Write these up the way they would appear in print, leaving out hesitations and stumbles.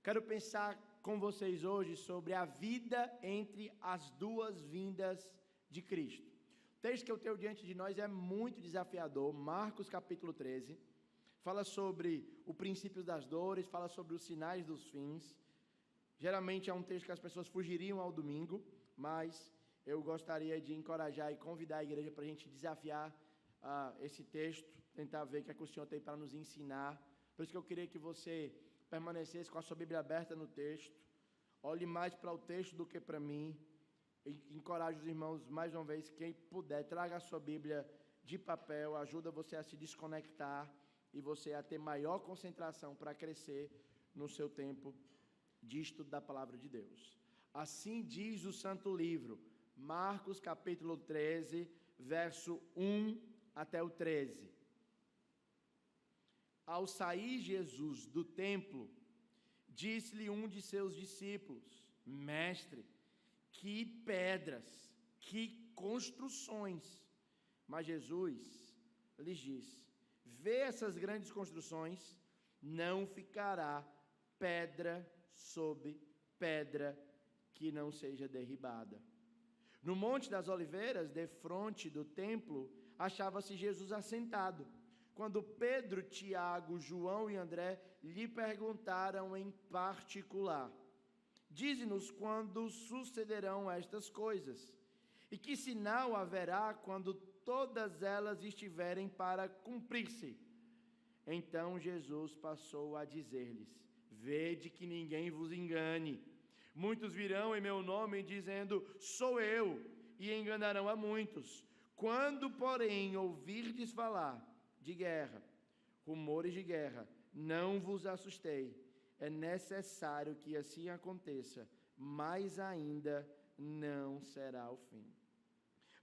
Quero pensar com vocês hoje sobre a vida entre as duas vindas de Cristo. O texto que eu tenho diante de nós é muito desafiador. Marcos capítulo 13, fala sobre o princípio das dores, fala sobre os sinais dos fins. Geralmente é um texto que as pessoas fugiriam ao domingo, mas eu gostaria de encorajar e convidar a igreja para a gente desafiar esse texto, tentar ver o que é que o Senhor tem para nos ensinar. Por isso que eu queria que você permanecesse com a sua Bíblia aberta no texto, olhe mais para o texto do que para mim, e encoraje os irmãos, mais uma vez, quem puder, traga a sua Bíblia de papel, ajuda você a se desconectar e você a ter maior concentração para crescer no seu tempo de estudo da Palavra de Deus. Assim diz o Santo Livro, Marcos capítulo 13, verso 1 até o 13. Ao sair Jesus do templo, disse-lhe um de seus discípulos: Mestre, que pedras, que construções! Mas Jesus lhes disse: Vê essas grandes construções, não ficará pedra sobre pedra que não seja derribada. No Monte das Oliveiras, defronte do templo, achava-se Jesus assentado, quando Pedro, Tiago, João e André lhe perguntaram em particular: Dize-nos quando sucederão estas coisas, e que sinal haverá quando todas elas estiverem para cumprir-se? Então Jesus passou a dizer-lhes: Vede que ninguém vos engane. Muitos virão em meu nome dizendo: Sou eu, e enganarão a muitos. Quando, porém, ouvirdes falar de guerra, rumores de guerra, não vos assustei. É necessário que assim aconteça, mas ainda não será o fim.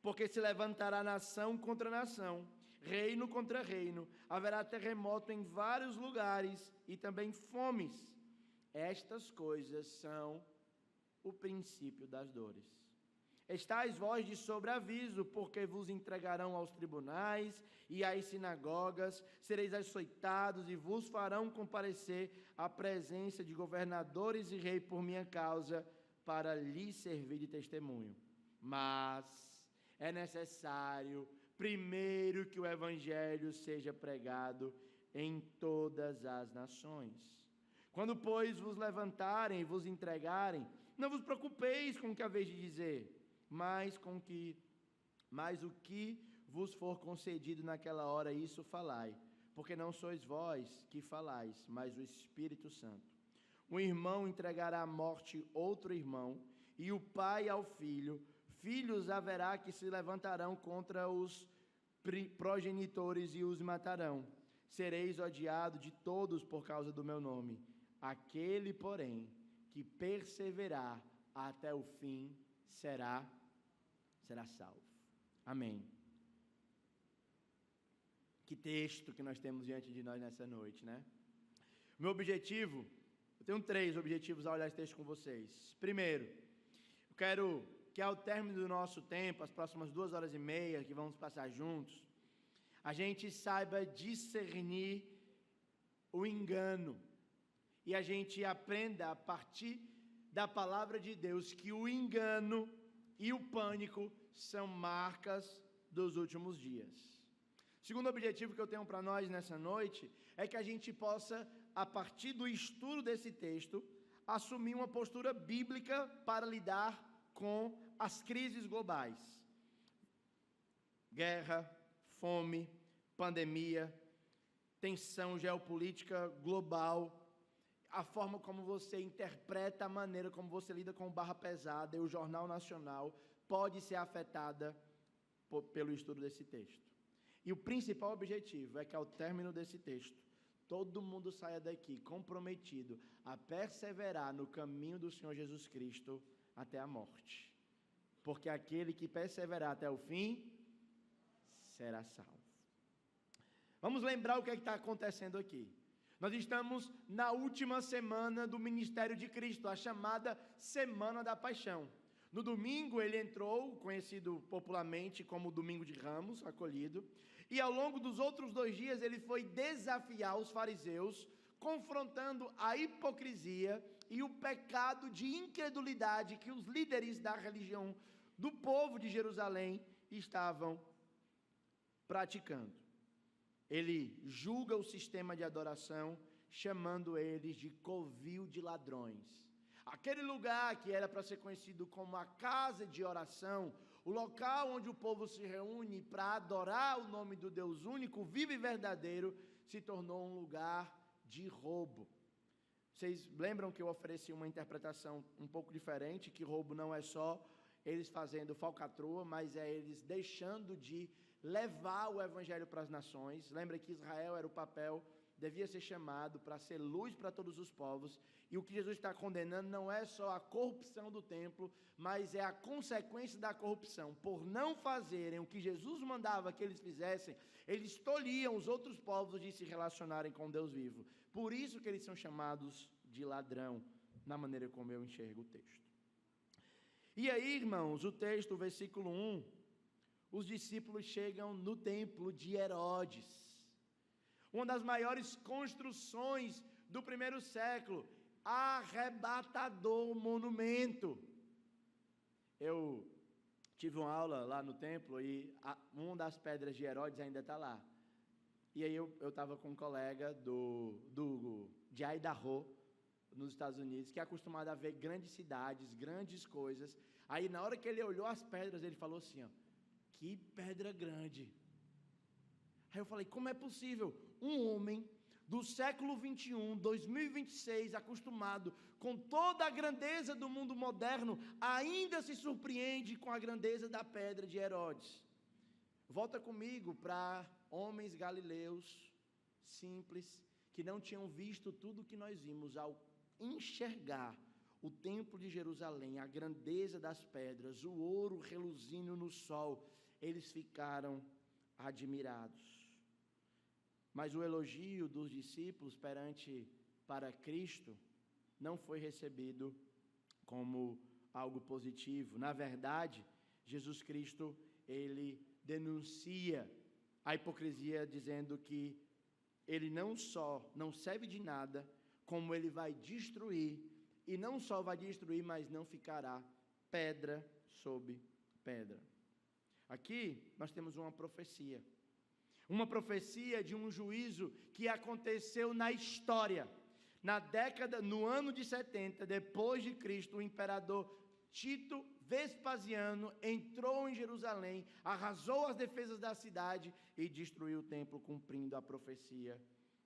Porque se levantará nação contra nação, reino contra reino, haverá terremoto em vários lugares e também fomes. Estas coisas são o princípio das dores. Estais vós de sobreaviso, porque vos entregarão aos tribunais e às sinagogas, sereis açoitados e vos farão comparecer à presença de governadores e reis por minha causa, para lhes servir de testemunho. Mas é necessário primeiro que o evangelho seja pregado em todas as nações. Quando, pois, vos levantarem e vos entregarem, não vos preocupeis com o que haveis de dizer, mas o que vos for concedido naquela hora, isso falai, porque não sois vós que falais, mas o Espírito Santo. Um irmão entregará à morte outro irmão, e o pai ao filho. Filhos haverá que se levantarão contra os progenitores e os matarão. Sereis odiados de todos por causa do meu nome. Aquele, porém, que perseverar até o fim, será salvo. Amém. Que texto que nós temos diante de nós nessa noite, né? O meu objetivo, eu tenho 3 objetivos ao olhar esse texto com vocês. Primeiro, eu quero que ao término do nosso tempo, as próximas 2h30 que vamos passar juntos, a gente saiba discernir o engano e a gente aprenda a partir da palavra de Deus que o engano e o pânico são marcas dos últimos dias. Segundo objetivo que eu tenho para nós nessa noite é que a gente possa, a partir do estudo desse texto, assumir uma postura bíblica para lidar com as crises globais. Guerra, fome, pandemia, tensão geopolítica global, a forma como você interpreta, a maneira como você lida com barra pesada e o Jornal Nacional pode ser afetada pelo estudo desse texto. E o principal objetivo é que ao término desse texto, todo mundo saia daqui comprometido a perseverar no caminho do Senhor Jesus Cristo até a morte. Porque aquele que perseverar até o fim, será salvo. Vamos lembrar o que está acontecendo aqui. Nós estamos na última semana do ministério de Cristo, a chamada Semana da Paixão. No domingo ele entrou, conhecido popularmente como Domingo de Ramos, acolhido, e ao longo dos outros 2 dias ele foi desafiar os fariseus confrontando a hipocrisia e o pecado de incredulidade que os líderes da religião do povo de Jerusalém estavam praticando. Ele julga o sistema de adoração, chamando eles de covil de ladrões. Aquele lugar que era para ser conhecido como a casa de oração, o local onde o povo se reúne para adorar o nome do Deus único, vivo e verdadeiro, se tornou um lugar de roubo. Vocês lembram que eu ofereci uma interpretação um pouco diferente, que roubo não é só eles fazendo falcatrua, mas é eles deixando de levar o evangelho para as nações. Lembra que Israel era o papel, devia ser chamado para ser luz para todos os povos, e o que Jesus está condenando não é só a corrupção do templo, mas é a consequência da corrupção. Por não fazerem o que Jesus mandava que eles fizessem, eles tolhiam os outros povos de se relacionarem com Deus vivo. Por isso que eles são chamados de ladrão, na maneira como eu enxergo o texto. E aí, irmãos, o texto, o versículo 1, os discípulos chegam no templo de Herodes, uma das maiores construções do primeiro século, arrebatador monumento. Eu tive uma aula lá no templo e uma das pedras de Herodes ainda está lá. E aí eu estava com um colega de Idaho, nos Estados Unidos, que é acostumado a ver grandes cidades, grandes coisas. Aí na hora que ele olhou as pedras, ele falou assim, ó, que pedra grande. Aí eu falei, como é possível um homem do século 21, 2026, acostumado com toda a grandeza do mundo moderno, ainda se surpreende com a grandeza da pedra de Herodes? Volta comigo para homens galileus, simples, que não tinham visto tudo o que nós vimos. Ao enxergar o templo de Jerusalém, a grandeza das pedras, o ouro reluzindo no sol, eles ficaram admirados. Mas o elogio dos discípulos para Cristo não foi recebido como algo positivo. Na verdade, Jesus Cristo, ele denuncia a hipocrisia, dizendo que ele não só não serve de nada, como ele vai destruir, e não só vai destruir, mas não ficará pedra sobre pedra. Aqui nós temos uma profecia de um juízo que aconteceu na história. No ano de 70, depois de Cristo, o imperador Tito Vespasiano entrou em Jerusalém, arrasou as defesas da cidade e destruiu o templo, cumprindo a profecia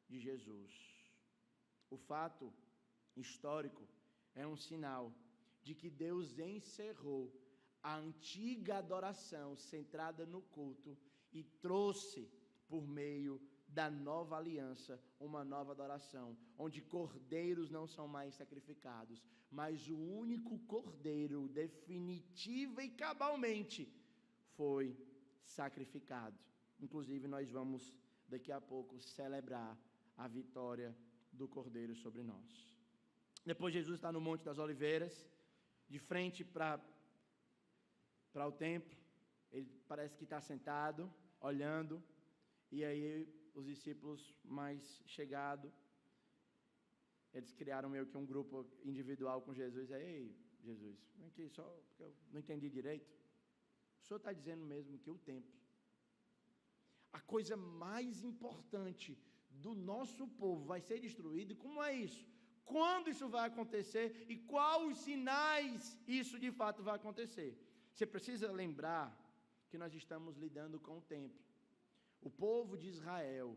de Jesus. O fato histórico é um sinal de que Deus encerrou a antiga adoração centrada no culto e trouxe, por meio da nova aliança, uma nova adoração, onde cordeiros não são mais sacrificados, mas o único cordeiro, definitiva e cabalmente, foi sacrificado. Inclusive, nós vamos, daqui a pouco, celebrar a vitória do cordeiro sobre nós. Depois, Jesus está no Monte das Oliveiras, de frente para o templo. Ele parece que está sentado, olhando. E aí os discípulos mais chegados, eles criaram meio que um grupo individual com Jesus. Ei, Jesus, vem aqui só, porque eu não entendi direito. O senhor está dizendo mesmo que o templo, a coisa mais importante do nosso povo, vai ser destruída? Como é isso? Quando isso vai acontecer? E quais os sinais isso de fato vai acontecer? Você precisa lembrar que nós estamos lidando com o templo. O povo de Israel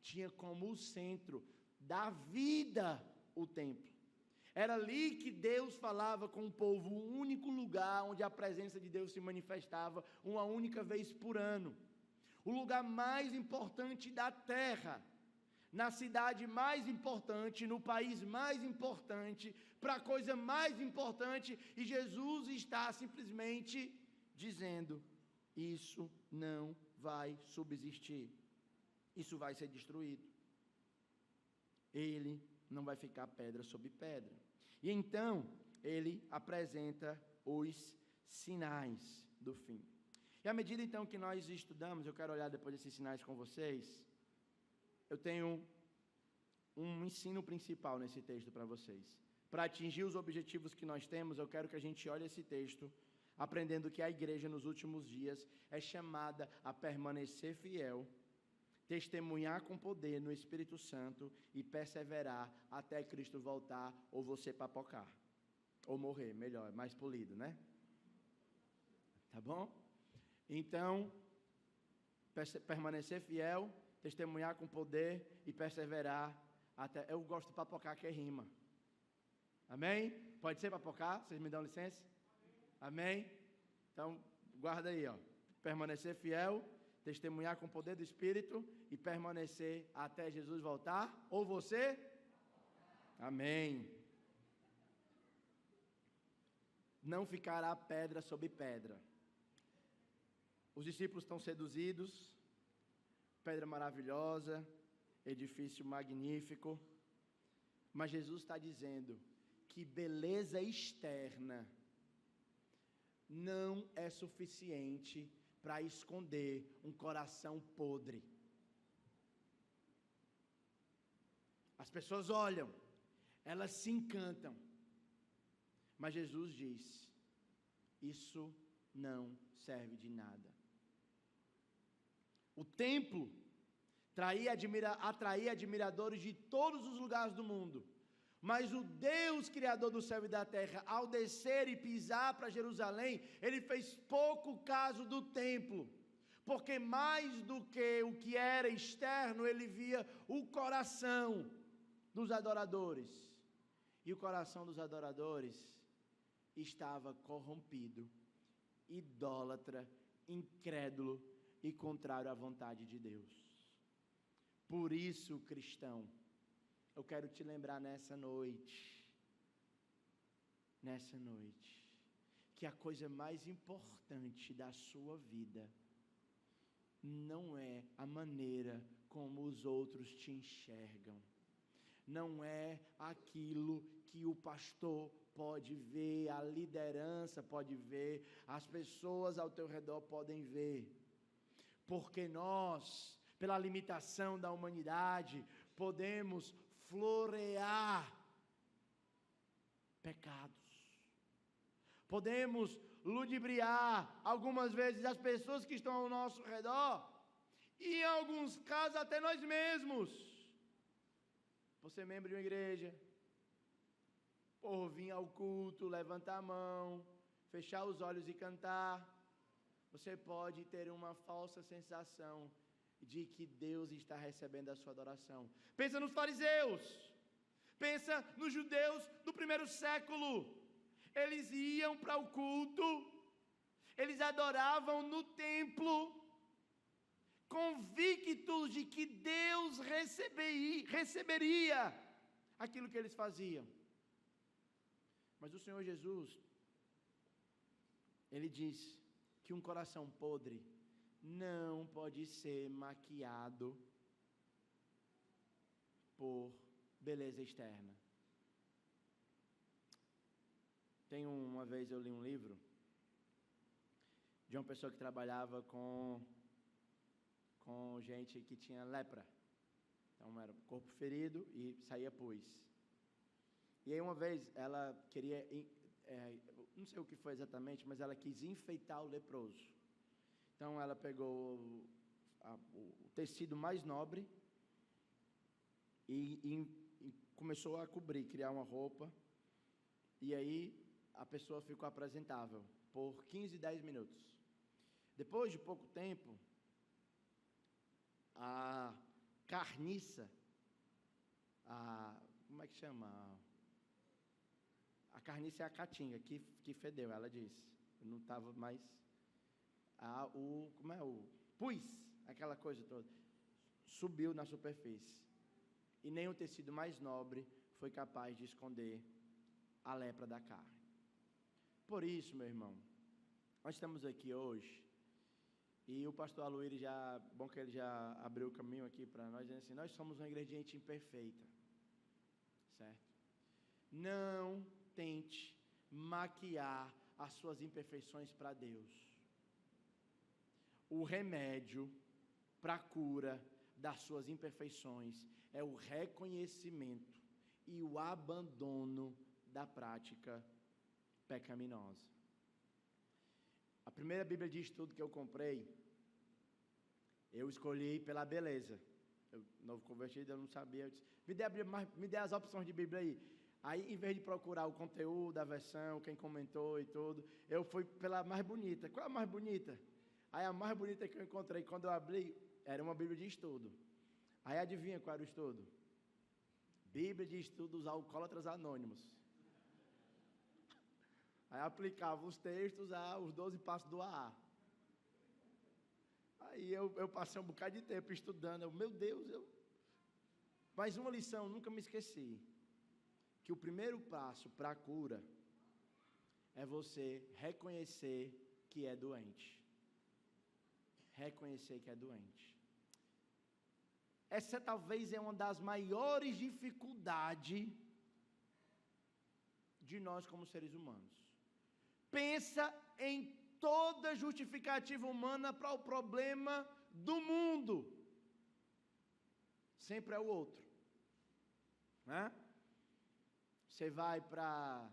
tinha como o centro da vida o templo. Era ali que Deus falava com o povo, o único lugar onde a presença de Deus se manifestava uma única vez por ano. O lugar mais importante da terra, na cidade mais importante, no país mais importante, para a coisa mais importante, e Jesus está simplesmente dizendo, isso não vai subsistir, isso vai ser destruído, ele não vai ficar pedra sobre pedra. E então ele apresenta os sinais do fim. E à medida então que nós estudamos, eu quero olhar depois desses sinais com vocês, eu tenho um ensino principal nesse texto para vocês. Para atingir os objetivos que nós temos, eu quero que a gente olhe esse texto, aprendendo que a igreja nos últimos dias é chamada a permanecer fiel, testemunhar com poder no Espírito Santo e perseverar até Cristo voltar ou você papocar. Ou morrer, melhor, mais polido, né? Tá bom? Então, permanecer fiel, testemunhar com poder e perseverar até... Eu gosto de papocar, que é rima. Amém? Pode ser papocar? Vocês me dão licença? Amém? Então, guarda aí, ó. Permanecer fiel, testemunhar com o poder do Espírito e permanecer até Jesus voltar, ou você? Amém. Não ficará pedra sobre pedra. Os discípulos estão seduzidos, pedra maravilhosa, edifício magnífico, mas Jesus está dizendo que beleza externa não é suficiente para esconder um coração podre. As pessoas olham, elas se encantam, mas Jesus diz: isso não serve de nada. O templo atraía admiradores de todos os lugares do mundo, mas o Deus Criador do céu e da terra, ao descer e pisar para Jerusalém, Ele fez pouco caso do templo, porque mais do que o que era externo, Ele via o coração dos adoradores, e o coração dos adoradores estava corrompido, idólatra, incrédulo e contrário à vontade de Deus. Por isso, cristão, eu quero te lembrar nessa noite, que a coisa mais importante da sua vida não é a maneira como os outros te enxergam, não é aquilo que o pastor pode ver, a liderança pode ver, as pessoas ao teu redor podem ver, porque nós, pela limitação da humanidade, podemos florear pecados, podemos ludibriar algumas vezes as pessoas que estão ao nosso redor, e em alguns casos até nós mesmos. Você é membro de uma igreja, por vir ao culto, levantar a mão, fechar os olhos e cantar, você pode ter uma falsa sensação de que Deus está recebendo a sua adoração. Pensa nos fariseus, pensa nos judeus do primeiro século. Eles iam para o culto, eles adoravam no templo, convictos de que Deus receberia aquilo que eles faziam. Mas o Senhor Jesus, Ele diz que um coração podre não pode ser maquiado por beleza externa. Uma vez eu li um livro de uma pessoa que trabalhava com gente que tinha lepra. Então era corpo ferido e saía pus. E aí uma vez ela queria, não sei o que foi exatamente, mas ela quis enfeitar o leproso. Então ela pegou o tecido mais nobre e começou a cobrir, criar uma roupa. E aí a pessoa ficou apresentável por 15, 10 minutos. Depois de pouco tempo, a carniça, como é que chama? A carniça é a caatinga, que fedeu, ela disse. Não estava mais... pus, aquela coisa toda, subiu na superfície. E nem o tecido mais nobre foi capaz de esconder a lepra da carne. Por isso, meu irmão, nós estamos aqui hoje, e o pastor Aloíris bom que ele já abriu o caminho aqui para nós, dizendo assim, nós somos uma ingrediente imperfeita, certo? Não tente maquiar as suas imperfeições para Deus. O remédio para a cura das suas imperfeições é o reconhecimento e o abandono da prática pecaminosa. A primeira Bíblia de estudo que eu comprei, eu escolhi pela beleza. Eu, novo convertido, eu não sabia. Eu disse, me dê as opções de Bíblia aí. Aí, em vez de procurar o conteúdo, a versão, quem comentou e tudo, eu fui pela mais bonita. Qual é a mais bonita? Aí, a mais bonita que eu encontrei, quando eu abri, era uma Bíblia de estudo. Aí, adivinha qual era o estudo? Bíblia de estudo dos alcoólatras anônimos. Aí, aplicava os textos aos 12 passos do AA. Aí, eu passei um bocado de tempo estudando. Meu Deus, Mas uma lição, nunca me esqueci. Que o primeiro passo para a cura é você reconhecer que é doente. Reconhecer que é doente. Essa talvez é uma das maiores dificuldades de nós como seres humanos. Pensa em toda justificativa humana para o problema do mundo. Sempre é o outro. Né? Você vai para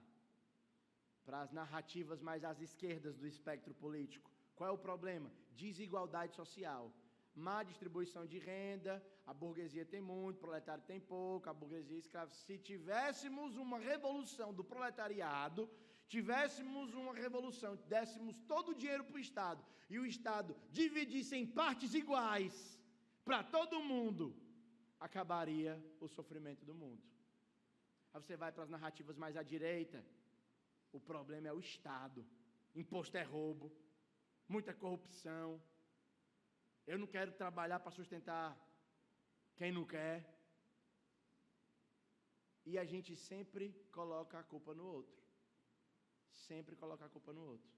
as narrativas mais às esquerdas do espectro político. Qual é o problema? Desigualdade social. Má distribuição de renda, a burguesia tem muito, o proletário tem pouco, a burguesia é escrava. Se tivéssemos uma revolução do proletariado, tivéssemos uma revolução, dessemos todo o dinheiro para o Estado, e o Estado dividisse em partes iguais para todo mundo, acabaria o sofrimento do mundo. Aí você vai para as narrativas mais à direita, o problema é o Estado, imposto é roubo, muita corrupção, eu não quero trabalhar para sustentar quem não quer, e a gente sempre coloca a culpa no outro, sempre coloca a culpa no outro.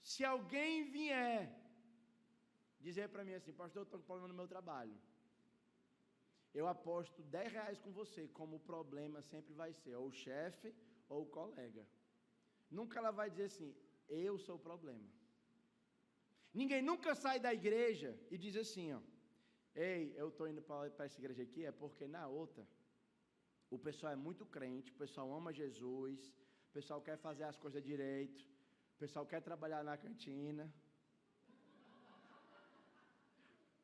Se alguém vier dizer para mim assim, pastor, eu estou com problema no meu trabalho, eu aposto R$10 com você, como o problema sempre vai ser ou o chefe ou o colega. Nunca ela vai dizer assim, eu sou o problema. Ninguém nunca sai da igreja e diz assim, ó, ei, eu estou indo para essa igreja aqui, é porque na outra, o pessoal é muito crente, o pessoal ama Jesus, o pessoal quer fazer as coisas direito, o pessoal quer trabalhar na cantina,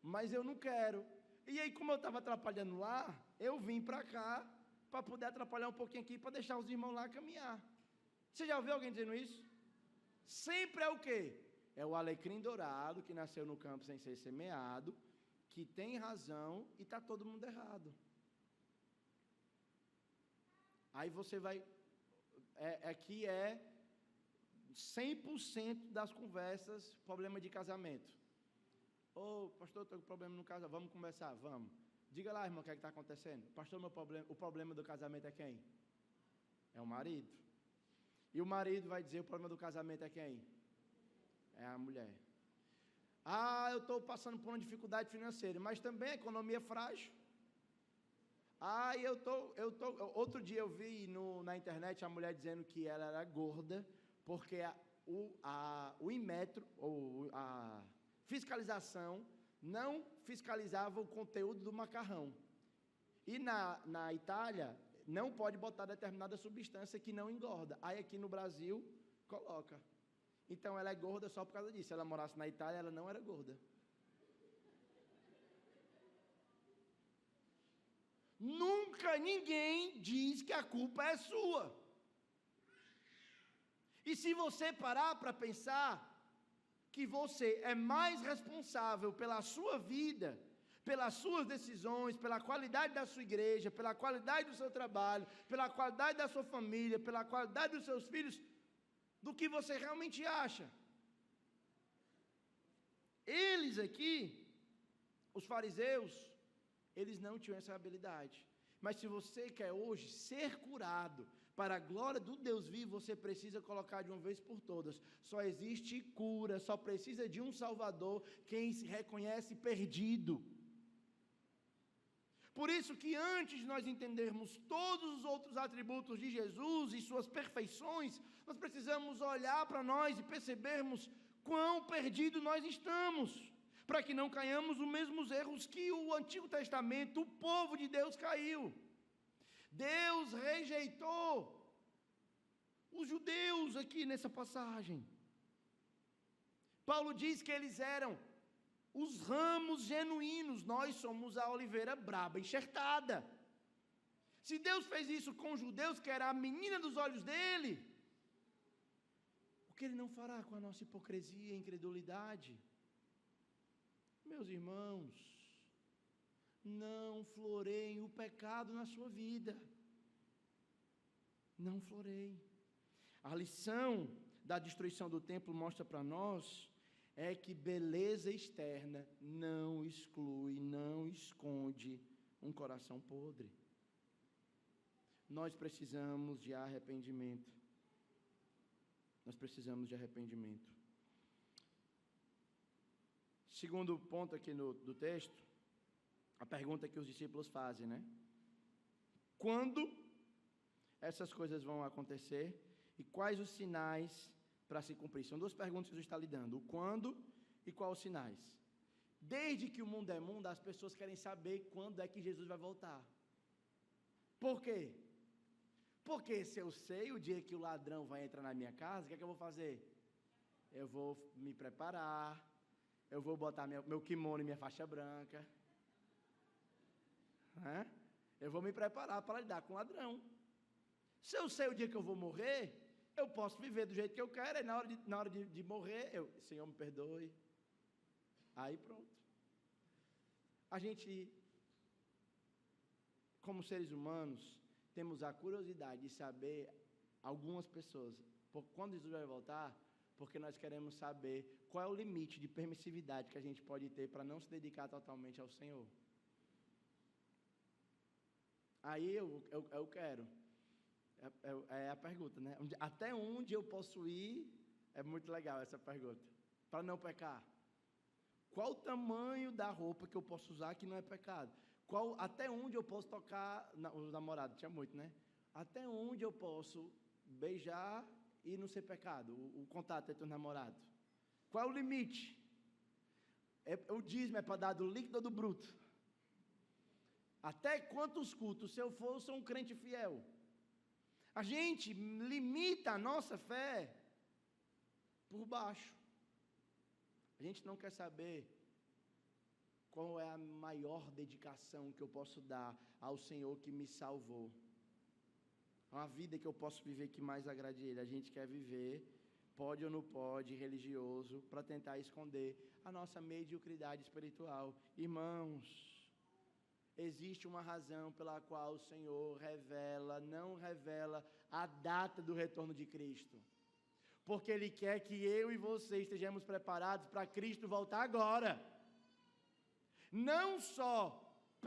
mas eu não quero. E aí, como eu estava atrapalhando lá, eu vim para cá, para poder atrapalhar um pouquinho aqui, para deixar os irmãos lá caminhar. Você já ouviu alguém dizendo isso? Sempre é o quê? É o alecrim dourado, que nasceu no campo sem ser semeado, que tem razão e está todo mundo errado. Aí você vai... Aqui é 100% das conversas, problema de casamento. Pastor, estou com problema no casamento, vamos conversar, vamos. Diga lá, irmão, o que está acontecendo? Pastor, o problema do casamento é quem? É o marido. E o marido vai dizer, o problema do casamento é quem? É a mulher. Eu estou passando por uma dificuldade financeira, mas também a economia é frágil. Outro dia eu vi na internet a mulher dizendo que ela era gorda, porque o Inmetro, ou a fiscalização, não fiscalizava o conteúdo do macarrão. E na Itália, não pode botar determinada substância que não engorda. Aí aqui no Brasil, coloca. Então ela é gorda só por causa disso. Se ela morasse na Itália, ela não era gorda. Nunca ninguém diz que a culpa é sua. E se você parar para pensar que você é mais responsável pela sua vida, pelas suas decisões, pela qualidade da sua igreja, pela qualidade do seu trabalho, pela qualidade da sua família, pela qualidade dos seus filhos, do que você realmente acha. Eles aqui, os fariseus, eles não tinham essa habilidade. Mas se você quer hoje ser curado para a glória do Deus vivo, você precisa colocar de uma vez por todas. Só existe cura, só precisa de um Salvador quem se reconhece perdido. Por isso que antes de nós entendermos todos os outros atributos de Jesus e suas perfeições, nós precisamos olhar para nós e percebermos quão perdido nós estamos, para que não caiamos nos mesmos erros que o Antigo Testamento, o povo de Deus caiu. Deus rejeitou os judeus aqui nessa passagem. Paulo diz que eles eram os ramos genuínos, nós somos a oliveira braba, enxertada. Se Deus fez isso com os judeus, que era a menina dos olhos dele, o que Ele não fará com a nossa hipocrisia e incredulidade? Meus irmãos, não floreiem o pecado na sua vida. Não floreiem. A lição da destruição do templo mostra para nós é que beleza externa não exclui, não esconde um coração podre. Nós precisamos de arrependimento. Nós precisamos de arrependimento. Segundo ponto aqui do texto, a pergunta que os discípulos fazem, né? Quando essas coisas vão acontecer e quais os sinais para se cumprir? São duas perguntas que Jesus está lhe dando: o quando e quais os sinais. Desde que o mundo é mundo, as pessoas querem saber quando é que Jesus vai voltar. Por quê? Porque se eu sei o dia que o ladrão vai entrar na minha casa, o que é que eu vou fazer? Eu vou me preparar, eu vou botar meu kimono e minha faixa branca. Eu vou me preparar para lidar com o ladrão. Se eu sei o dia que eu vou morrer, eu posso viver do jeito que eu quero, e na hora de morrer, Senhor, me perdoe. Aí pronto. A gente, como seres humanos, temos a curiosidade de saber, algumas pessoas, quando Jesus vai voltar, porque nós queremos saber qual é o limite de permissividade que a gente pode ter para não se dedicar totalmente ao Senhor. Aí eu quero. É a pergunta, né? Até onde eu posso ir? É muito legal essa pergunta. Para não pecar. Qual o tamanho da roupa que eu posso usar que não é pecado? Até onde eu posso tocar os namorados? Tinha muito, né? Até onde eu posso beijar e não ser pecado? O contato entre os namorados. Qual é o limite? O dízimo é para dar do líquido ou do bruto? Até quantos cultos, se eu for, eu sou um crente fiel? A gente limita a nossa fé por baixo. A gente não quer saber qual é a maior dedicação que eu posso dar ao Senhor que me salvou. Uma vida que eu posso viver que mais agrade Ele. A gente quer viver, pode ou não pode, religioso, para tentar esconder a nossa mediocridade espiritual. Irmãos, existe uma razão pela qual o Senhor não revela a data do retorno de Cristo. Porque Ele quer que eu e você estejamos preparados para Cristo voltar agora. Não só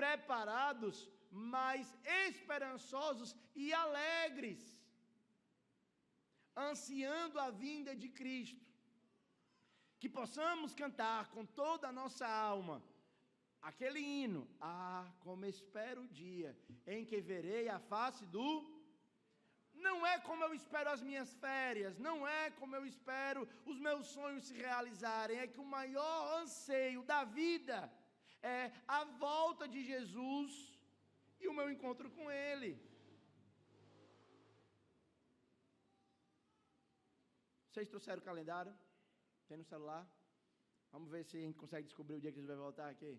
preparados, mas esperançosos e alegres, ansiando a vinda de Cristo. Que possamos cantar com toda a nossa alma aquele hino: como espero o dia em que verei a face do... Não é como eu espero as minhas férias, não é como eu espero os meus sonhos se realizarem, é que o maior anseio da vida é a volta de Jesus e o meu encontro com Ele. Vocês trouxeram o calendário? Tem no celular? Vamos ver se a gente consegue descobrir o dia que Jesus vai voltar aqui.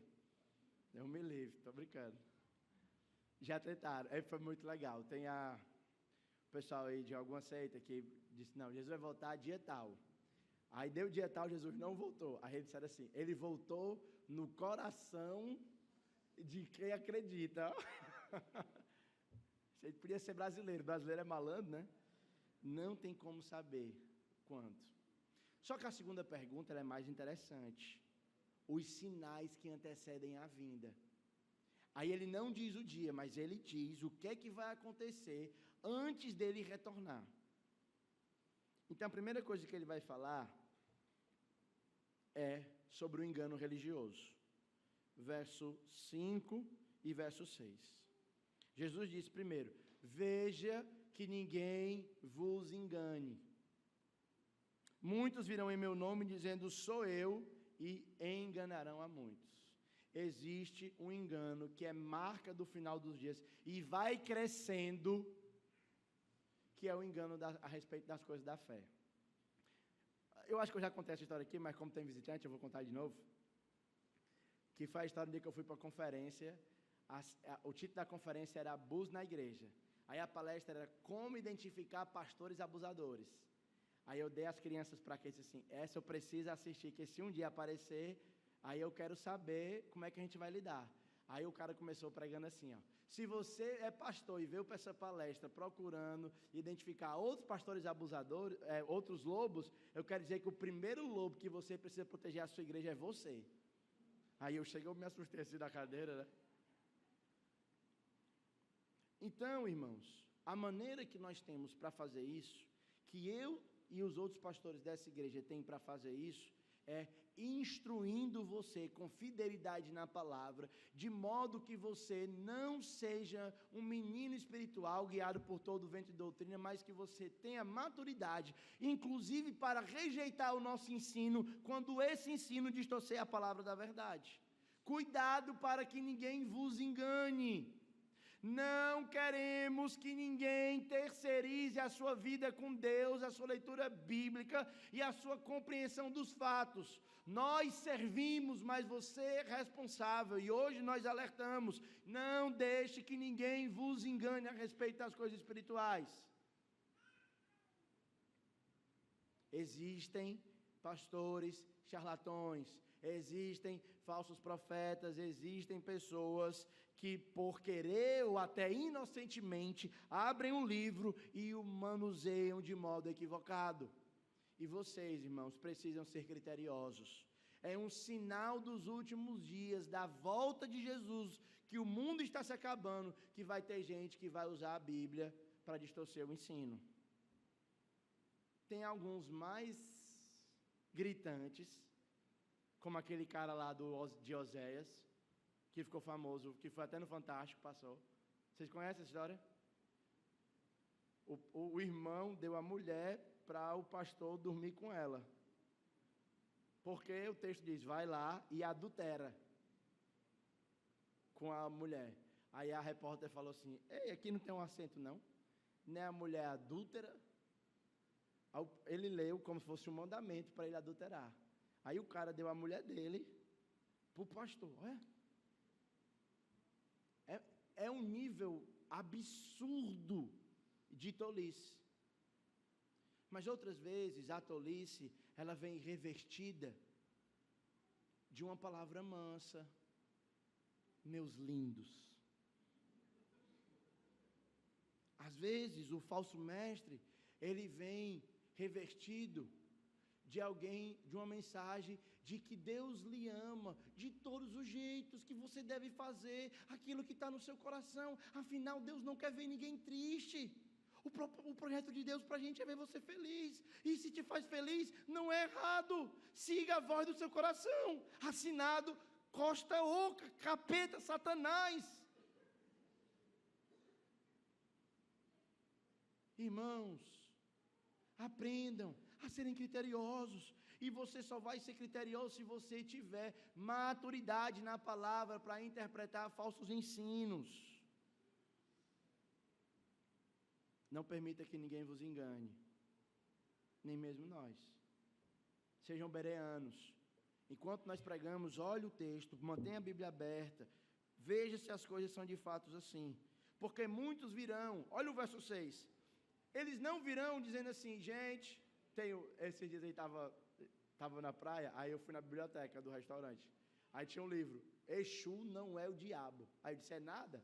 Eu me livre, estou brincando. Já tentaram, foi muito legal. Tem o pessoal aí de alguma seita que disse: não, Jesus vai voltar dia tal. Aí deu dia tal, Jesus não voltou. Aí eles disseram assim: Ele voltou no coração de quem acredita. Você podia ser brasileiro é malandro, né? Não tem como saber quando. Só que a segunda pergunta é mais interessante. Os sinais que antecedem a vinda. Aí ele não diz o dia, mas ele diz o que é que vai acontecer antes dele retornar. Então a primeira coisa que ele vai falar é sobre o engano religioso. Verso 5 e verso 6. Jesus diz primeiro: veja que ninguém vos engane. Muitos virão em meu nome dizendo: sou eu, e enganarão a muitos. Existe um engano que é marca do final dos dias e vai crescendo, que é o engano a respeito das coisas da fé. Eu acho que eu já contei essa história aqui, mas como tem visitante, eu vou contar de novo. Que foi a história do dia que eu fui para a conferência. O título da conferência era Abuso na Igreja. Aí a palestra era como identificar pastores abusadores. Aí eu dei as crianças para que disse assim, essa eu preciso assistir, que se um dia aparecer, aí eu quero saber como é que a gente vai lidar. Aí o cara começou pregando assim, ó, se você é pastor e veio para essa palestra procurando identificar outros pastores abusadores, outros lobos, eu quero dizer que o primeiro lobo que você precisa proteger a sua igreja é você. Aí eu cheguei, eu me assustei assim da cadeira, né? Então, irmãos, a maneira que nós temos para fazer isso, que eu e os outros pastores dessa igreja têm para fazer isso, é instruindo você com fidelidade na palavra, de modo que você não seja um menino espiritual guiado por todo o vento de doutrina, mas que você tenha maturidade, inclusive para rejeitar o nosso ensino, quando esse ensino distorcer a palavra da verdade. Cuidado para que ninguém vos engane. Não queremos que ninguém terceirize a sua vida com Deus, a sua leitura bíblica e a sua compreensão dos fatos. Nós servimos, mas você é responsável. E hoje nós alertamos, não deixe que ninguém vos engane a respeito das coisas espirituais. Existem pastores charlatões, existem falsos profetas, existem pessoas que por querer ou até inocentemente abrem um livro e o manuseiam de modo equivocado. E vocês, irmãos, precisam ser criteriosos. É um sinal dos últimos dias, da volta de Jesus, que o mundo está se acabando, que vai ter gente que vai usar a Bíblia para distorcer o ensino. Tem alguns mais gritantes, como aquele cara lá de Oséias, que ficou famoso, que foi até no Fantástico, passou. Vocês conhecem essa história? O irmão deu a mulher para o pastor dormir com ela. Porque o texto diz, vai lá e adultera com a mulher. Aí a repórter falou assim, ei, aqui não tem um acento não? Não é a mulher adúltera? Ele leu como se fosse um mandamento para ele adulterar. Aí o cara deu a mulher dele para o pastor. É um nível absurdo de tolice. Mas outras vezes a tolice, ela vem revestida de uma palavra mansa. Meus lindos. Às vezes o falso mestre, ele vem revestido de alguém, de uma mensagem de que Deus lhe ama de todos os jeitos, que você deve fazer aquilo que está no seu coração. Afinal, Deus não quer ver ninguém triste. O projeto de Deus para a gente é ver você feliz. E se te faz feliz, não é errado. Siga a voz do seu coração. Assinado Costa Oca, capeta, Satanás. Irmãos, aprendam a serem criteriosos. E você só vai ser criterioso se você tiver maturidade na palavra para interpretar falsos ensinos. Não permita que ninguém vos engane, nem mesmo nós. Sejam bereanos. Enquanto nós pregamos, olhe o texto, mantenha a Bíblia aberta, veja se as coisas são de fato assim. Porque muitos virão, olha o verso 6, eles não virão dizendo assim, gente, esses dias aí estava na praia, aí eu fui na biblioteca do restaurante, aí tinha um livro, Exu não é o diabo. Aí eu disse, é nada?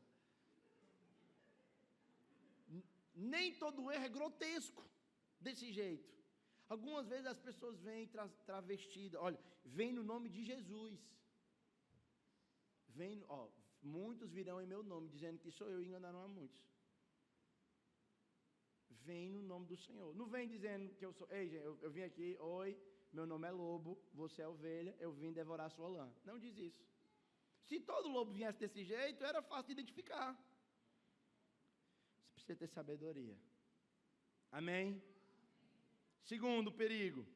Nem todo erro é grotesco, desse jeito. Algumas vezes as pessoas vêm travestidas, olha, vem no nome de Jesus. Muitos virão em meu nome, dizendo que sou eu, e enganaram a muitos. Vem no nome do Senhor. Não vem dizendo que eu sou, ei, gente, eu vim aqui, oi, meu nome é lobo, você é ovelha, eu vim devorar sua lã. Não diz isso. Se todo lobo viesse desse jeito, era fácil de identificar. Você precisa ter sabedoria. Amém? Segundo perigo,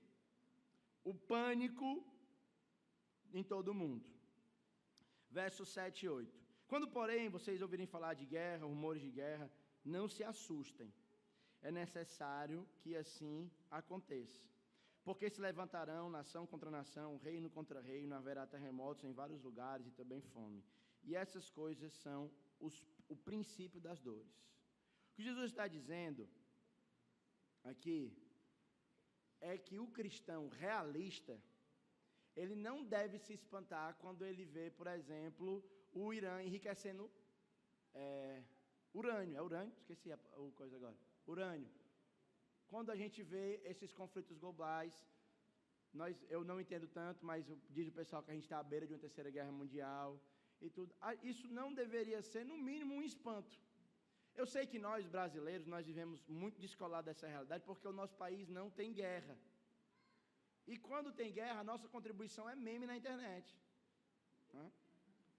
o pânico em todo o mundo. Versos 7 e 8. Quando, porém, vocês ouvirem falar de guerra, rumores de guerra, não se assustem. É necessário que assim aconteça. Porque se levantarão nação contra nação, reino contra reino, haverá terremotos em vários lugares e também fome. E essas coisas são o princípio das dores. O que Jesus está dizendo aqui é que o cristão realista, ele não deve se espantar quando ele vê, por exemplo, o Irã enriquecendo urânio. É urânio? Esqueci a coisa agora. Urânio. Quando a gente vê esses conflitos globais, eu não entendo tanto, mas diz o pessoal que a gente está à beira de uma terceira guerra mundial e tudo. Isso não deveria ser, no mínimo, um espanto. Eu sei que nós, brasileiros, nós vivemos muito descolados dessa realidade, porque o nosso país não tem guerra. E quando tem guerra, a nossa contribuição é meme na internet.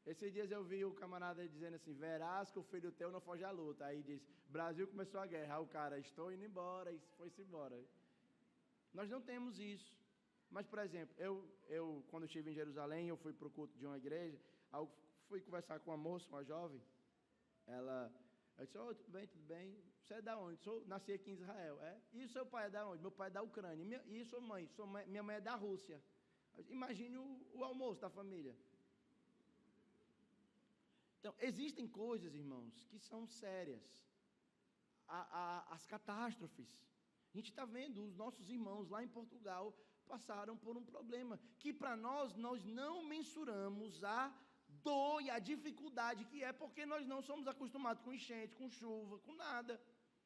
Esses dias eu vi o camarada dizendo assim, verás que o filho teu não foge à luta. Aí diz, Brasil começou a guerra. Aí o cara, estou indo embora, e foi-se embora. Nós não temos isso. Mas, por exemplo, eu quando estive em Jerusalém, eu fui para o culto de uma igreja, aí eu fui conversar com uma moça, uma jovem, eu disse, tudo bem, você é da onde? Nasci aqui em Israel. E o seu pai é da onde? Meu pai é da Ucrânia. E sua mãe? Minha mãe é da Rússia. Imagine o almoço da família. Então, existem coisas, irmãos, que são sérias. As catástrofes. A gente está vendo, os nossos irmãos lá em Portugal passaram por um problema, que para nós não mensuramos a dor e a dificuldade que é, porque nós não somos acostumados com enchente, com chuva, com nada.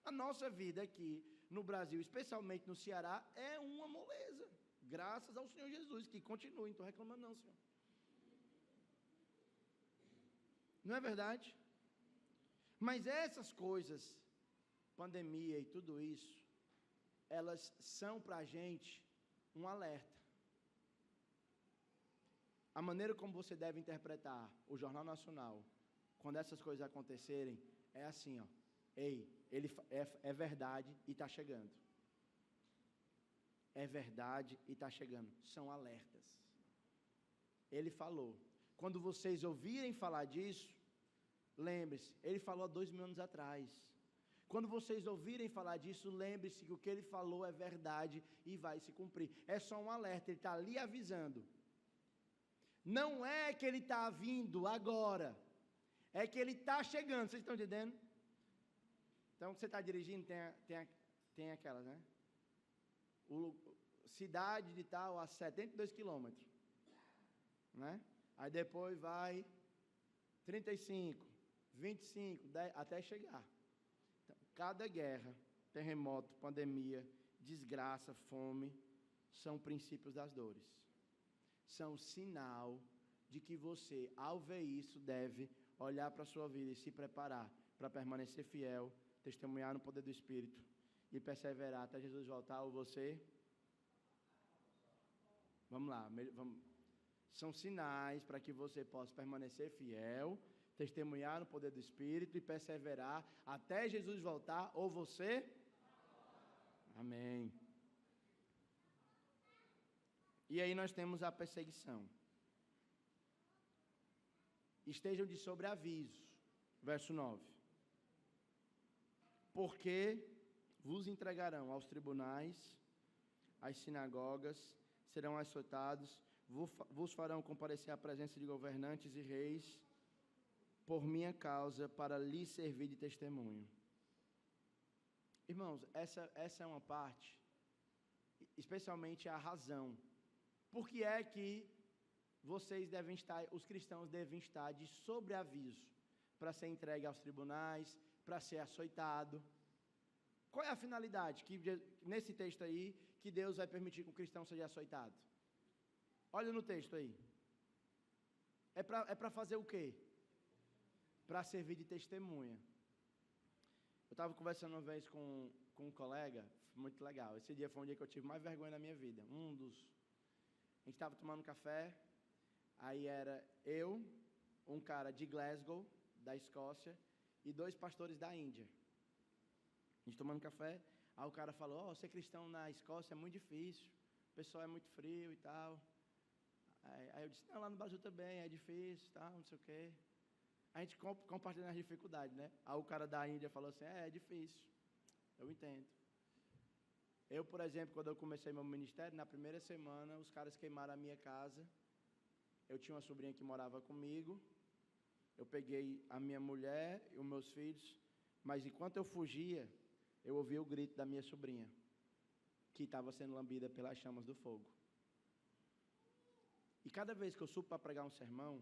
A nossa vida aqui no Brasil, especialmente no Ceará, é uma moleza, graças ao Senhor Jesus, que continua, não estou reclamando não, Senhor. Não é verdade? Mas essas coisas, pandemia e tudo isso, elas são para a gente um alerta. A maneira como você deve interpretar o Jornal Nacional, quando essas coisas acontecerem, é assim, ei, é verdade e está chegando. É verdade e está chegando. São alertas. Ele falou. Quando vocês ouvirem falar disso, lembre-se, ele falou há 2000 anos atrás. Quando vocês ouvirem falar disso, lembre-se que o que ele falou é verdade e vai se cumprir. É só um alerta, ele está ali avisando. Não é que ele está vindo agora, é que ele está chegando, vocês estão entendendo? Então, você está dirigindo, tem aquelas, né? Cidade de tal a 72 quilômetros, né? Aí depois vai 35, 25, 10, até chegar. Então, cada guerra, terremoto, pandemia, desgraça, fome, são princípios das dores. São sinal de que você, ao ver isso, deve olhar para a sua vida e se preparar para permanecer fiel, testemunhar no poder do Espírito e perseverar até Jesus voltar, ou você... Vamos lá, são sinais para que você possa permanecer fiel, testemunhar no poder do Espírito e perseverar até Jesus voltar, ou você... Amém. E aí nós temos a perseguição. Estejam de sobreaviso, verso 9. Porque vos entregarão aos tribunais, às sinagogas, serão açoitados, vos farão comparecer à presença de governantes e reis, por minha causa, para lhes servir de testemunho. Irmãos, essa é uma parte, especialmente a razão. Por que é que vocês devem estar, os cristãos devem estar de sobreaviso para ser entregue aos tribunais, para ser açoitado? Qual é a finalidade que nesse texto aí que Deus vai permitir que o cristão seja açoitado? Olha no texto aí. É para fazer o quê? Para servir de testemunha. Eu estava conversando uma vez com um colega, muito legal. Esse dia foi um dia que eu tive mais vergonha na minha vida. A gente estava tomando café, aí era eu, um cara de Glasgow, da Escócia, e 2 pastores da Índia. A gente tomando café, aí o cara falou, ser cristão na Escócia é muito difícil, o pessoal é muito frio e tal. Aí eu disse, não, lá no Brasil também é difícil, tá, não sei o quê. A gente compartilha as dificuldades, né? Aí o cara da Índia falou assim, é difícil, eu entendo. Eu, por exemplo, quando eu comecei meu ministério, na primeira semana, os caras queimaram a minha casa. Eu tinha uma sobrinha que morava comigo. Eu peguei a minha mulher e os meus filhos, mas enquanto eu fugia, eu ouvi o grito da minha sobrinha, que estava sendo lambida pelas chamas do fogo. E cada vez que eu subo para pregar um sermão,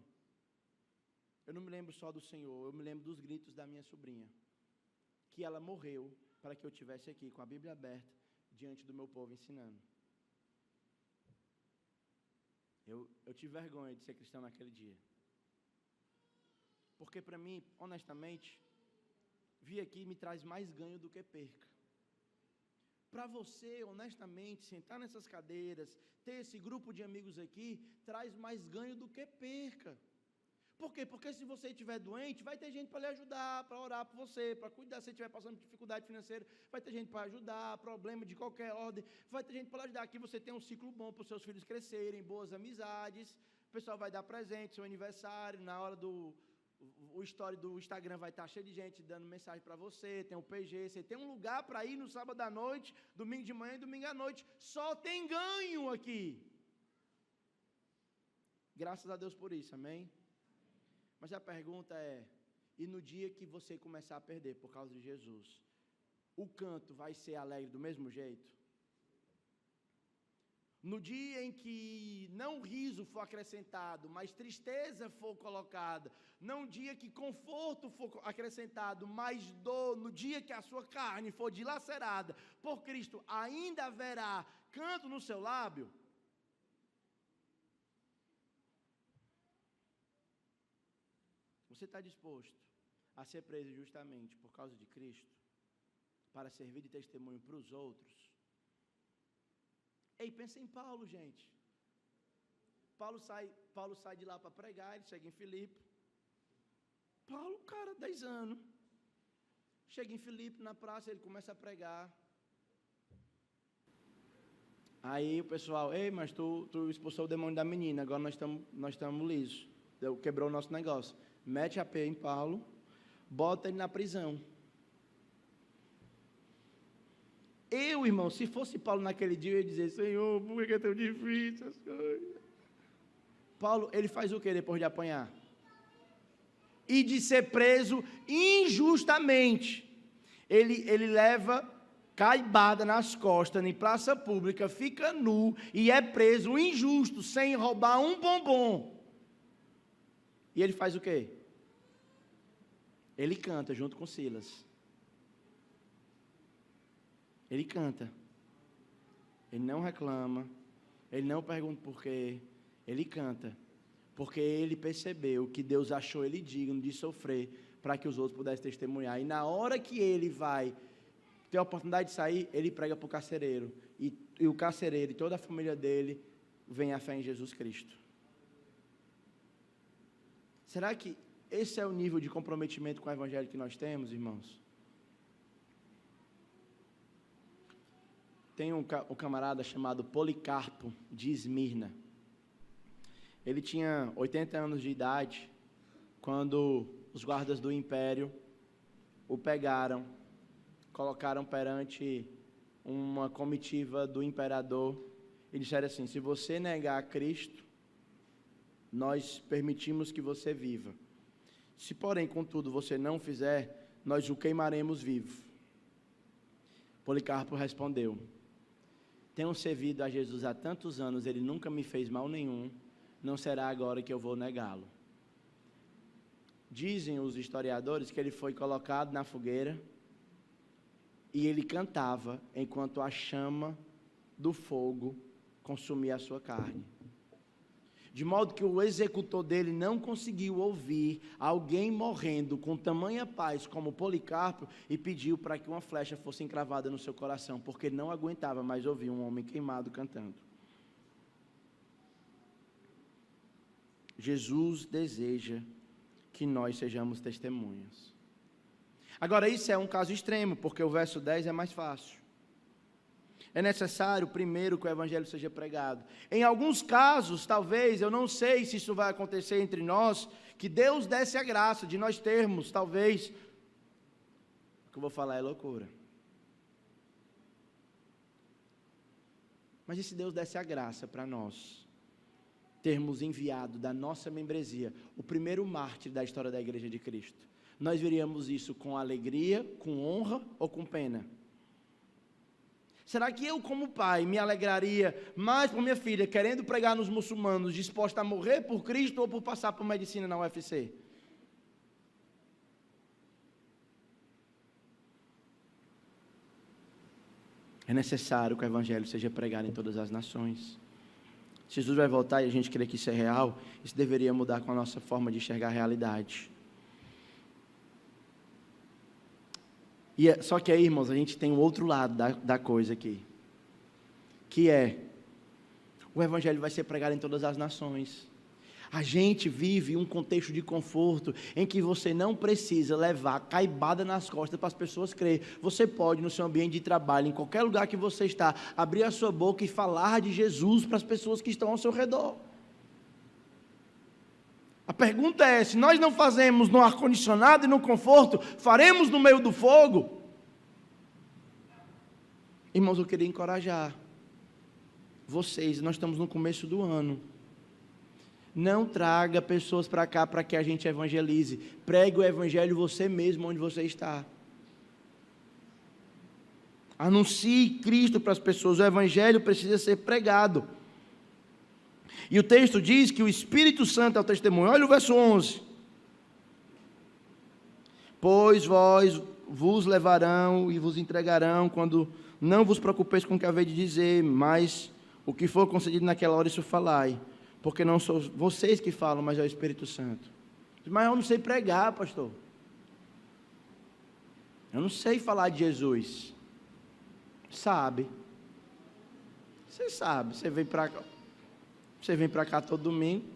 eu não me lembro só do Senhor, eu me lembro dos gritos da minha sobrinha, que ela morreu para que eu estivesse aqui com a Bíblia aberta, diante do meu povo ensinando. Eu tive vergonha de ser cristão naquele dia. Porque para mim, honestamente, vir aqui me traz mais ganho do que perca. Para você, honestamente, sentar nessas cadeiras, ter esse grupo de amigos aqui, traz mais ganho do que perca. Por quê? Porque se você estiver doente, vai ter gente para lhe ajudar, para orar por você, para cuidar. Se você estiver passando por dificuldade financeira, vai ter gente para ajudar, problema de qualquer ordem, vai ter gente para lhe ajudar. Aqui você tem um ciclo bom para os seus filhos crescerem, boas amizades, o pessoal vai dar presente, seu aniversário, na hora do... O story do Instagram vai estar cheio de gente dando mensagem para você, tem o PG, você tem um lugar para ir no sábado à noite, domingo de manhã e domingo à noite, só tem ganho aqui. Graças a Deus por isso, amém? Mas a pergunta é, e no dia que você começar a perder por causa de Jesus, o canto vai ser alegre do mesmo jeito? No dia em que não riso for acrescentado, mas tristeza for colocada, não dia que conforto for acrescentado, mas dor, no dia que a sua carne for dilacerada por Cristo, ainda haverá canto no seu lábio? Você está disposto a ser preso justamente por causa de Cristo, para servir de testemunho para os outros? Ei, pensa em Paulo, gente. Paulo sai de lá para pregar, ele chega em Filipe. Paulo, cara, 10 anos. Chega em Filipe, na praça, ele começa a pregar. Aí o pessoal, ei, mas tu expulsou o demônio da menina, agora nós estamos lisos. Quebrou o nosso negócio. Mete a pé em Paulo, bota ele na prisão. Eu, irmão, se fosse Paulo naquele dia, eu ia dizer, Senhor, por que é tão difícil as coisas? Paulo, ele faz o que depois de apanhar? E de ser preso injustamente. Ele leva caibada nas costas, em praça pública, fica nu e é preso injusto, sem roubar um bombom. E ele faz o quê? Ele canta junto com Silas. Ele canta, ele não reclama, ele não pergunta por quê, ele canta, porque ele percebeu que Deus achou ele digno de sofrer, para que os outros pudessem testemunhar, e na hora que ele vai ter a oportunidade de sair, ele prega para o carcereiro, e o carcereiro e toda a família dele vem à fé em Jesus Cristo. Será que esse é o nível de comprometimento com o Evangelho que nós temos, irmãos? Tem um camarada chamado Policarpo, de Esmirna. Ele tinha 80 anos de idade, quando os guardas do império o pegaram, colocaram perante uma comitiva do imperador, e disseram assim, se você negar a Cristo, nós permitimos que você viva. Se, porém, contudo, você não fizer, nós o queimaremos vivo. Policarpo respondeu, tenho servido a Jesus há tantos anos, ele nunca me fez mal nenhum, não será agora que eu vou negá-lo. Dizem os historiadores que ele foi colocado na fogueira e ele cantava enquanto a chama do fogo consumia a sua carne. De modo que o executor dele não conseguiu ouvir alguém morrendo com tamanha paz como Policarpo e pediu para que uma flecha fosse encravada no seu coração, porque ele não aguentava mais ouvir um homem queimado cantando. Jesus deseja que nós sejamos testemunhas. Agora, isso é um caso extremo, porque o verso 10 é mais fácil. É necessário, primeiro, que o evangelho seja pregado. Em alguns casos, talvez, eu não sei se isso vai acontecer entre nós, que Deus desse a graça de nós termos, talvez, o que eu vou falar é loucura. Mas e se Deus desse a graça para nós termos enviado da nossa membresia o primeiro mártir da história da Igreja de Cristo? Nós veríamos isso com alegria, com honra ou com pena? Será que eu, como pai, me alegraria mais por minha filha querendo pregar nos muçulmanos, disposta a morrer por Cristo ou por passar por medicina na UFC? É necessário que o evangelho seja pregado em todas as nações. Se Jesus vai voltar e a gente crê que isso é real, isso deveria mudar com a nossa forma de enxergar a realidade. Só que aí, irmãos, a gente tem um outro lado da coisa aqui, que é, o evangelho vai ser pregado em todas as nações. A gente vive um contexto de conforto, em que você não precisa levar caibada nas costas para as pessoas crerem. Você pode, no seu ambiente de trabalho, em qualquer lugar que você está, abrir a sua boca e falar de Jesus para as pessoas que estão ao seu redor. A pergunta é, se nós não fazemos no ar-condicionado e no conforto, faremos no meio do fogo? Irmãos, eu queria encorajar vocês, nós estamos no começo do ano. Não traga pessoas para cá para que a gente evangelize. Pregue o evangelho você mesmo onde você está. Anuncie Cristo para as pessoas. O evangelho precisa ser pregado. E o texto diz que o Espírito Santo é o testemunho. Olha o verso 11. Pois vos levarão e vos entregarão quando não vos preocupeis com o que haveis de dizer, mas o que for concedido naquela hora, isso falai. Porque não são vocês que falam, mas é o Espírito Santo. Mas eu não sei pregar, pastor. Eu não sei falar de Jesus. Sabe. Você sabe. Você vem para cá todo domingo.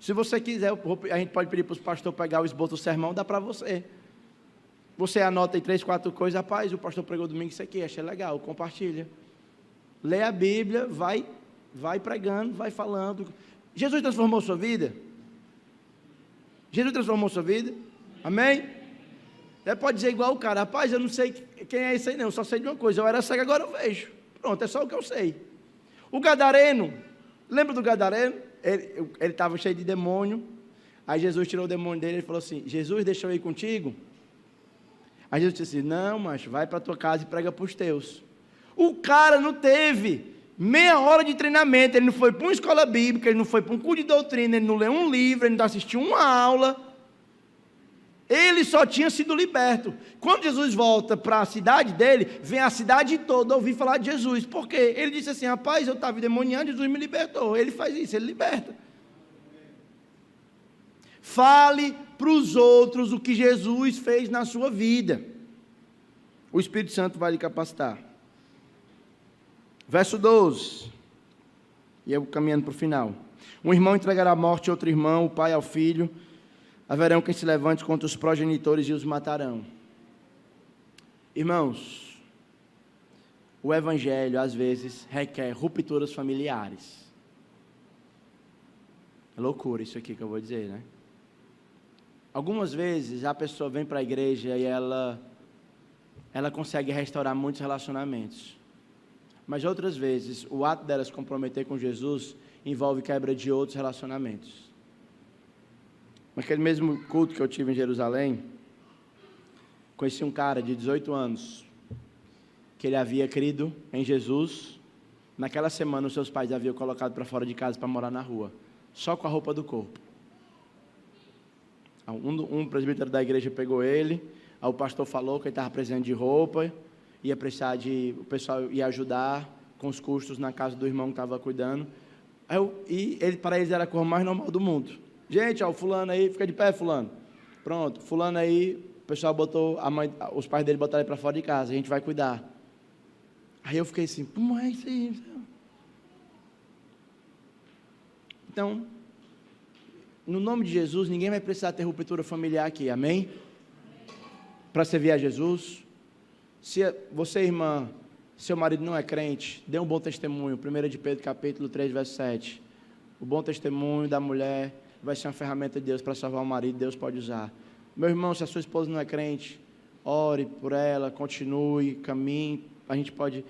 Se você quiser, a gente pode pedir para os pastores pegar o esboço do sermão, dá para você. Você anota aí 3, 4 coisas. Rapaz, o pastor pregou domingo isso aqui, achei legal, compartilha. Lê a Bíblia, vai pregando, vai falando. Jesus transformou sua vida? Jesus transformou sua vida? Amém? Pode dizer igual o cara, rapaz, eu não sei quem é esse aí não, eu só sei de uma coisa, eu era cego, agora eu vejo. Pronto, é só o que eu sei. O gadareno, lembra do gadareno? Ele estava cheio de demônio, aí Jesus tirou o demônio dele e falou assim, Jesus, deixa eu ir contigo? Aí Jesus disse assim, não, macho, vai para a tua casa e prega para os teus. O cara não teve meia hora de treinamento, ele não foi para uma escola bíblica, ele não foi para um curso de doutrina, ele não leu um livro, ele não assistiu uma aula, ele só tinha sido liberto. Quando Jesus volta para a cidade dele, vem a cidade toda ouvir falar de Jesus, por quê? Ele disse assim, rapaz, eu estava endemoniado, Jesus me libertou. Ele faz isso, ele liberta. Fale para os outros o que Jesus fez na sua vida, o Espírito Santo vai lhe capacitar. Verso 12, e eu caminhando para o final. Um irmão entregará à morte outro irmão, o pai ao filho, haverão quem se levante contra os progenitores e os matarão. Irmãos, o evangelho às vezes requer rupturas familiares. É loucura isso aqui que eu vou dizer, né? Algumas vezes a pessoa vem para a igreja e ela consegue restaurar muitos relacionamentos. Mas outras vezes, o ato dela se comprometer com Jesus envolve quebra de outros relacionamentos. Naquele mesmo culto que eu tive em Jerusalém, conheci um cara de 18 anos, que ele havia crido em Jesus. Naquela semana, os seus pais haviam colocado para fora de casa para morar na rua, só com a roupa do corpo. Um presbítero da igreja pegou ele, aí o pastor falou que ele estava precisando de roupa, ia precisar o pessoal ia ajudar com os custos na casa do irmão que estava cuidando. Para eles era a cor mais normal do mundo. Gente, o fulano aí, fica de pé, fulano. Pronto, fulano aí, o pessoal botou, os pais dele botaram ele para fora de casa, a gente vai cuidar. Aí eu fiquei assim, como é isso aí? Então, no nome de Jesus, ninguém vai precisar ter ruptura familiar aqui, amém? Para servir a Jesus. Se você, irmã, seu marido não é crente, dê um bom testemunho. 1 de Pedro, capítulo 3, verso 7. O bom testemunho da mulher vai ser uma ferramenta de Deus para salvar o marido, Deus pode usar. Meu irmão, se a sua esposa não é crente, ore por ela, continue, caminhe. A gente pode...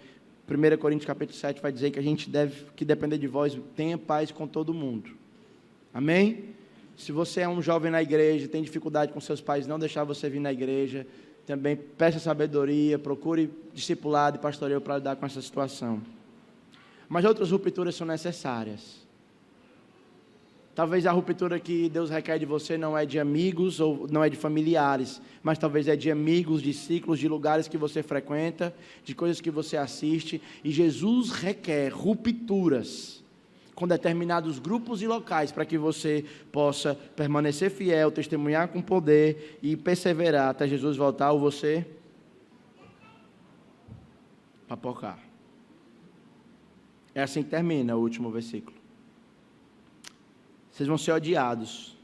1 Coríntios capítulo 7 vai dizer que a gente deve, que depender de vós, tenha paz com todo mundo. Amém? Se você é um jovem na igreja, tem dificuldade com seus pais, não deixar você vir na igreja, também peça sabedoria, procure discipulado e pastoreio para lidar com essa situação. Mas outras rupturas são necessárias. Talvez a ruptura que Deus requer de você não é de amigos ou não é de familiares, mas talvez é de amigos, de ciclos, de lugares que você frequenta, de coisas que você assiste. E Jesus requer rupturas com determinados grupos e locais para que você possa permanecer fiel, testemunhar com poder e perseverar até Jesus voltar ou você papocar. É assim que termina o último versículo. Vocês vão ser odiados.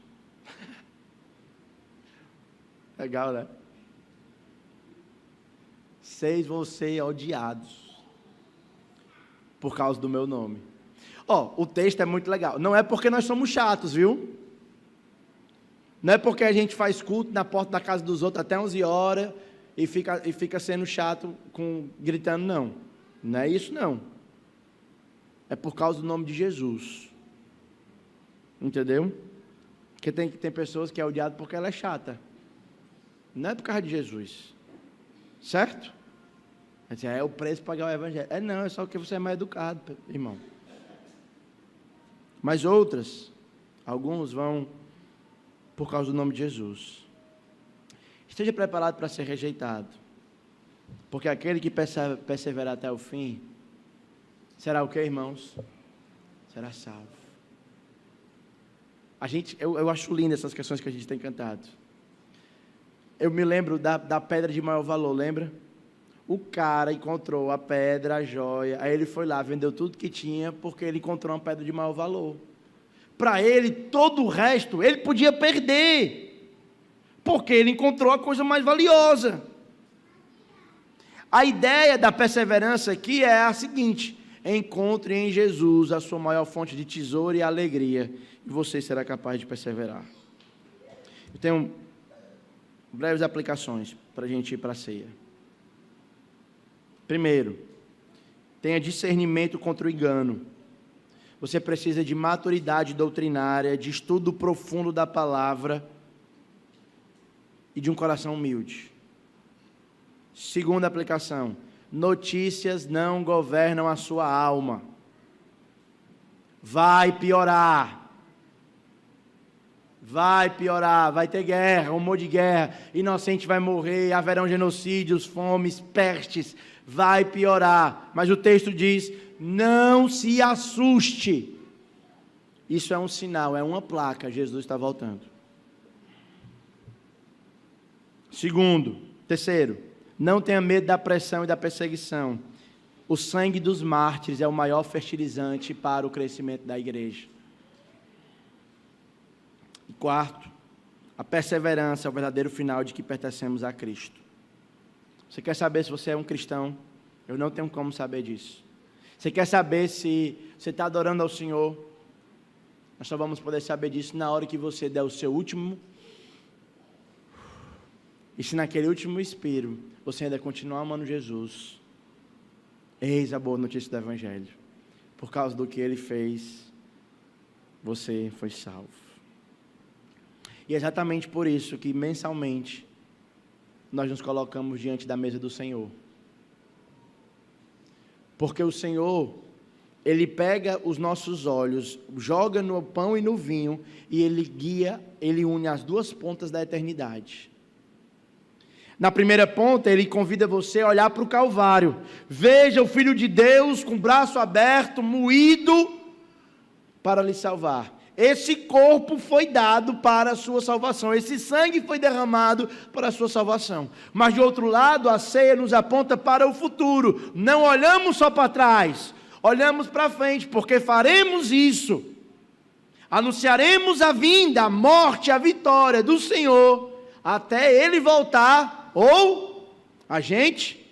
Legal, né? Vocês vão ser odiados por causa do meu nome. O texto é muito legal. Não é porque nós somos chatos, viu? Não é porque a gente faz culto na porta da casa dos outros até 11 horas e fica sendo chato, gritando, não. Não é isso, não. É por causa do nome de Jesus. Entendeu? Porque tem pessoas que é odiado porque ela é chata. Não é por causa de Jesus. Certo? É o preço para pagar o evangelho. Não, é só porque você é mais educado, irmão. Mas alguns vão por causa do nome de Jesus. Esteja preparado para ser rejeitado. Porque aquele que perseverar até o fim, será o que, irmãos? Será salvo. Eu acho lindo essas questões que a gente tem cantado. Eu me lembro da pedra de maior valor, lembra? O cara encontrou a pedra, a joia, aí ele foi lá, vendeu tudo que tinha, porque ele encontrou uma pedra de maior valor. Para ele, todo o resto, ele podia perder, porque ele encontrou a coisa mais valiosa. A ideia da perseverança aqui é a seguinte: encontre em Jesus a sua maior fonte de tesouro e alegria, e você será capaz de perseverar. Eu tenho breves aplicações para a gente ir para a ceia. Primeiro, tenha discernimento contra o engano. Você precisa de maturidade doutrinária, de estudo profundo da palavra e de um coração humilde. Segunda aplicação, notícias não governam a sua alma. Vai piorar, vai ter guerra, rumor de guerra, inocente vai morrer, haverão genocídios, fomes, pestes, vai piorar. Mas o texto diz, não se assuste. Isso é um sinal, é uma placa, Jesus está voltando. Terceiro, não tenha medo da pressão e da perseguição. O sangue dos mártires é o maior fertilizante para o crescimento da igreja. E quarto, a perseverança é o verdadeiro final de que pertencemos a Cristo. Você quer saber se você é um cristão? Eu não tenho como saber disso. Você quer saber se você está adorando ao Senhor? Nós só vamos poder saber disso na hora que você der o seu último. E se naquele último expiro, você ainda continuar amando Jesus, eis a boa notícia do Evangelho. Por causa do que Ele fez, você foi salvo. E é exatamente por isso que mensalmente nós nos colocamos diante da mesa do Senhor. Porque o Senhor, Ele pega os nossos olhos, joga no pão e no vinho, e Ele guia, Ele une as duas pontas da eternidade. Na primeira ponta, Ele convida você a olhar para o Calvário. Veja o Filho de Deus com o braço aberto, moído, para lhe salvar. Esse corpo foi dado para a sua salvação. Esse sangue foi derramado para a sua salvação. Mas de outro lado, a ceia nos aponta para o futuro. Não olhamos só para trás, olhamos para frente, porque faremos isso. Anunciaremos a vinda, a morte, a vitória do Senhor, até Ele voltar, ou a gente.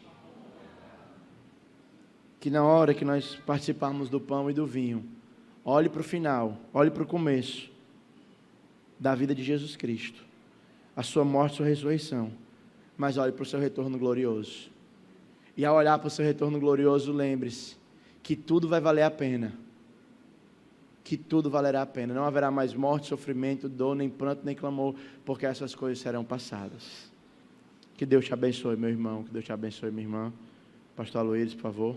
que na hora que nós participarmos do pão e do vinho, olhe para o final, olhe para o começo da vida de Jesus Cristo, a sua morte e sua ressurreição, mas olhe para o seu retorno glorioso. E ao olhar para o seu retorno glorioso, lembre-se que tudo vai valer a pena. Que tudo valerá a pena. Não haverá mais morte, sofrimento, dor, nem pranto, nem clamor, porque essas coisas serão passadas. Que Deus te abençoe, meu irmão. Que Deus te abençoe, minha irmã. Pastor Aloíris, por favor.